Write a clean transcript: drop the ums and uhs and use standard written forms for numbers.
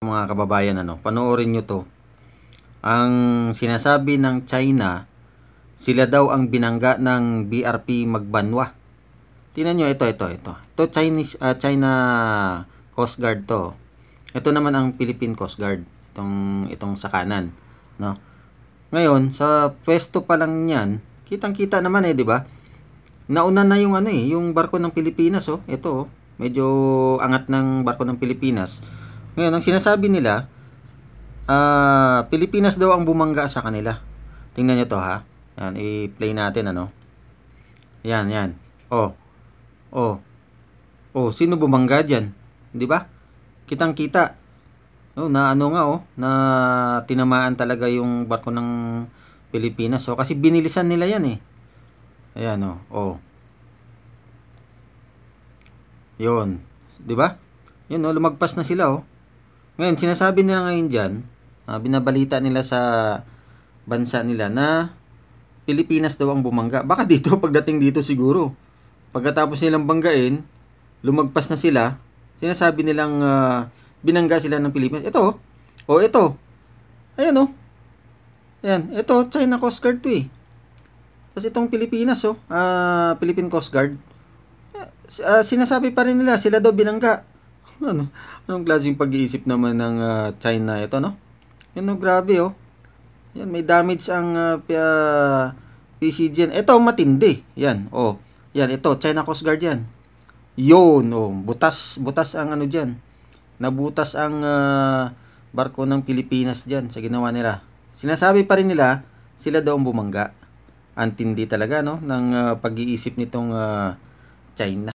Mga kababayan, panoorin nyo to. Ang sinasabi ng China, sila daw ang binangga ng BRP Magbanwa. Tingnan nyo, ito Chinese, China Coast Guard to. Ito naman ang Philippine Coast Guard, itong sa kanan, no. Ngayon, sa pwesto pa lang niyan, kitang-kita naman di ba? Nauna na yung yung barko ng Pilipinas, Ito, medyo angat ng barko ng Pilipinas. Ngayon, ang sinasabi nila, Pilipinas daw ang bumangga sa kanila. Tingnan nyo to, ha. Yan, i-play natin, Yan. Sino bumangga dyan? Di ba? Kitang-kita. Na tinamaan talaga yung barko ng Pilipinas. Kasi binilisan nila yan, Ayan, Yun. Di ba? Yun, lumagpas na sila, Ngayon, sinasabi nila ngayon dyan, binabalita nila sa bansa nila na Pilipinas daw ang bumangga. Baka dito, pagdating dito siguro, pagkatapos nilang banggain, lumagpas na sila, sinasabi nilang binangga sila ng Pilipinas. Ito, ito. Ayan, Ayan, ito, China Coast Guard to, Kasi itong Pilipinas, Philippine Coast Guard, sinasabi pa rin nila, sila daw binangga. Anong klaseng pag-iisip naman ng China ito, Yan, grabe, Yan, may damage ang PCG. Ito, matindi. Yan, Yan, ito, China Coast Guard yan. Yun, butas ang dyan. Nabutas ang barko ng Pilipinas dyan sa ginawa nila. Sinasabi pa rin nila, sila daw ang bumangga. Antindi talaga, ng pag-iisip nitong China.